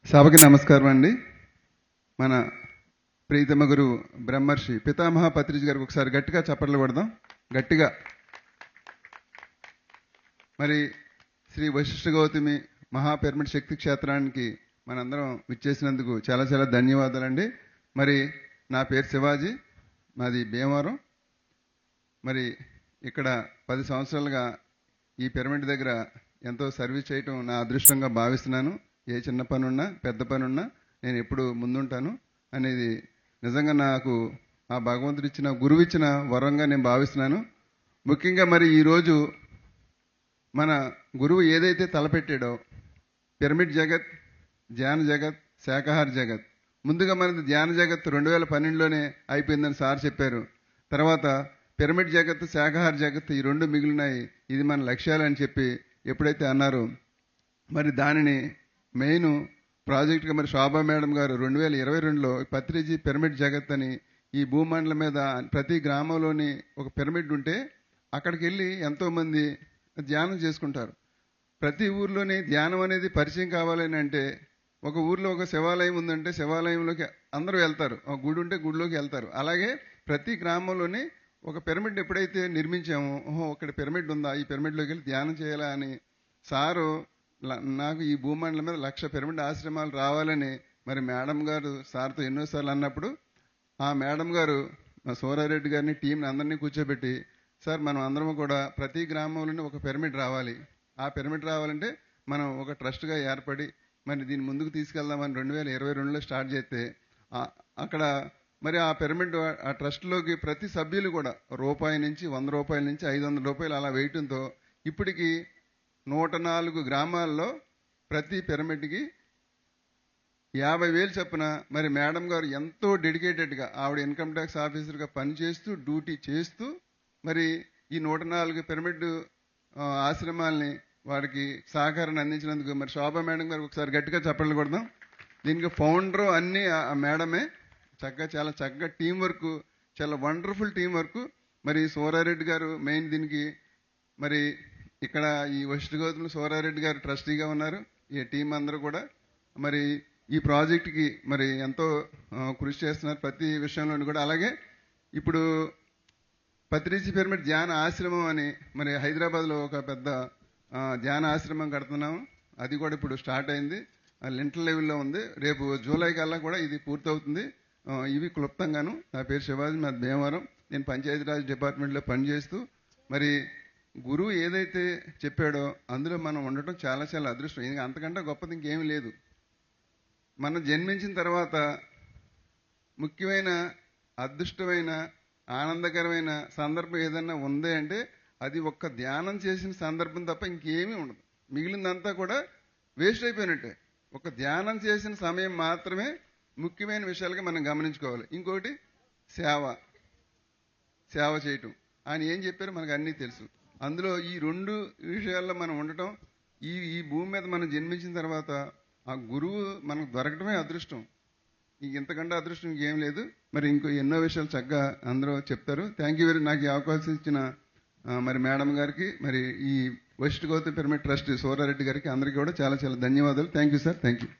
సభకి నమస్కారం అండి. మన ప్రీతమ గురువు బ్రహ్మర్షి పితామహ పత్రిజీ గారికి ఒకసారి గట్టిగా చప్పట్లు కొడదాం. గట్టిగా. మరి శ్రీ వశిష్ఠ గౌతమి మహాపిరమిడ్ శక్తి క్షేత్రానికి మనందరం విచ్చేసినందుకు చాలా చాలా ధన్యవాదాలండి. మరి నా పేరు శివాజీ, మాది భీమవరం. మరి ఇక్కడ 10 సంవత్సరాలుగా ఈ పిరమిడ్ దగ్గర ఎంతో సర్వీస్ చేయటం నా అదృష్టంగా భావిస్తున్నాను. ఏ చిన్న పని ఉన్నా పెద్ద పని ఉన్నా నేను ఎప్పుడు ముందుంటాను అనేది నిజంగా నాకు ఆ భగవంతుడు ఇచ్చిన గురువు ఇచ్చిన వరంగా నేను భావిస్తున్నాను. ముఖ్యంగా మరి ఈరోజు మన గురువు ఏదైతే తలపెట్టాడో పిరమిడ్ జగత్, ధ్యాన జగత్, శాకాహార జగత్. ముందుగా మనది ధ్యాన జగత్ 2012లోనే అయిపోయిందని సార్ చెప్పారు. తర్వాత పిరమిడ్ జగత్, శాకాహార జగత్ ఈ రెండు మిగిలినాయి, ఇది మన లక్ష్యాలని చెప్పి ఎప్పుడైతే అన్నారో మరి దానిని మెయిన్ ప్రాజెక్ట్గా మరి శోభా మేడం గారు 2022లో పత్రిజీ పిరమిడ్ జగత్ అని ఈ భూమండలం మీద ప్రతి గ్రామంలోని ఒక పిరమిడ్ ఉంటే అక్కడికి వెళ్ళి ఎంతోమంది ధ్యానం చేసుకుంటారు. ప్రతి ఊర్లోని ధ్యానం అనేది పరిచయం కావాలని అంటే ఒక ఊర్లో ఒక శివాలయం ఉందంటే శివాలయంలోకి అందరూ వెళ్తారు, ఒక గుడి ఉంటే గుడిలోకి వెళ్తారు. అలాగే ప్రతి గ్రామంలోని ఒక పిరమిడ్ ఎప్పుడైతే నిర్మించామో, ఓహో ఇక్కడ పిరమిడ్ ఉందా, ఈ పిరమిడ్లోకి వెళ్ళి ధ్యానం చేయాలా అని సారు నాకు ఈ భూమండలం మీద 1,00,000 పిరమిడ్ ఆశ్రమాలు రావాలని మరి మేడం గారు సార్తో ఎన్నోసార్లు అన్నప్పుడు ఆ మేడం గారు సూరారెడ్డి గారిని టీంని అందరినీ కూర్చోబెట్టి, సార్ మనం అందరం కూడా ప్రతి గ్రామంలోనే ఒక పిరమిడ్ రావాలి, ఆ పిరమిడ్ రావాలంటే మనం ఒక ట్రస్ట్గా ఏర్పడి మరి దీన్ని ముందుకు తీసుకెళ్దామని 2022లో స్టార్ట్ చేస్తే అక్కడ మరి ఆ పిరమిడ్ ఆ ట్రస్ట్లోకి ప్రతి సభ్యులు కూడా రూపాయి నుంచి 100 రూపాయల నుంచి 500 రూపాయలు అలా వేయటంతో ఇప్పటికి 104 గ్రామాల్లో ప్రతి పిరమిడ్కి 50,000 చొప్పున మరి మేడం గారు ఎంతో డెడికేటెడ్గా ఆవిడ ఇన్కమ్ ట్యాక్స్ ఆఫీసర్గా పనిచేస్తూ డ్యూటీ చేస్తూ మరి ఈ 104 పిరమిడ్ ఆశ్రమాల్ని వారికి సహకారాన్ని అందించినందుకు మరి శోభా మేడం గారు ఒకసారి గట్టిగా చప్పట్లు కొడదాం. దీనికి ఫౌండరు అన్నీ ఆ మేడమే. చాలా చక్కగా టీం వర్క్, చాలా వండర్ఫుల్ టీం వర్క్. మరి సూరారెడ్డి గారు మెయిన్ దీనికి మరి ఇక్కడ ఈ వశిష్ఠ గౌతమి సూరారెడ్డి గారు ట్రస్టీగా ఉన్నారు. ఈ టీం అందరూ కూడా మరి ఈ ప్రాజెక్టుకి మరి ఎంతో కృషి చేస్తున్నారు ప్రతి విషయంలోనూ కూడా. అలాగే ఇప్పుడు పత్రిజీ పిరమిడ్ ధ్యాన ఆశ్రమం అని మరి హైదరాబాద్లో ఒక పెద్ద ధ్యాన ఆశ్రమం కడుతున్నాము. అది కూడా ఇప్పుడు స్టార్ట్ అయింది, లింటర్ లెవెల్లో ఉంది. రేపు జూలై కల్లా కూడా ఇది పూర్తవుతుంది. ఇవి క్లుప్తంగాను. నా పేరు శివాజీ, మాది భీమవరం. నేను పంచాయతీరాజ్ డిపార్ట్మెంట్లో పనిచేస్తూ మరి గురువు ఏదైతే చెప్పాడో అందులో మనం ఉండటం చాలా చాలా అదృష్టం. ఇంకా అంతకంటే గొప్పది ఇంకేమీ లేదు. మనం జన్మించిన తర్వాత ముఖ్యమైన అదృష్టమైన ఆనందకరమైన సందర్భం ఏదన్నా ఉంది అంటే అది ఒక్క ధ్యానం చేసిన సందర్భం తప్ప ఇంకేమీ ఉండదు. మిగిలిందంతా కూడా వేస్ట్ అయిపోయినట్టే. ఒక ధ్యానం చేసిన సమయం మాత్రమే ముఖ్యమైన విషయాలుగా మనం గమనించుకోవాలి. ఇంకోటి సేవ చేయటం. ఆయన ఏం చెప్పారో మనకు అన్నీ తెలుసు. అందులో ఈ 2 విషయాల్లో మనం ఉండటం, ఈ భూమి మీద మనం జన్మించిన తర్వాత ఆ గురువు మనకు దొరకటమే అదృష్టం. ఇంతకంటే అదృష్టం ఇంకేం లేదు. మరి ఎన్నో విషయాలు చక్కగా అందరూ చెప్తారు. Thank you very. నాకు ఈ అవకాశం ఇచ్చిన మరి మేడం గారికి, మరి ఈ వశిష్ఠ గౌతమి పిరమిడ్ ట్రస్ట్ సూరారెడ్డి గారికి అందరికీ కూడా చాలా చాలా ధన్యవాదాలు. Thank you sir. Thank you.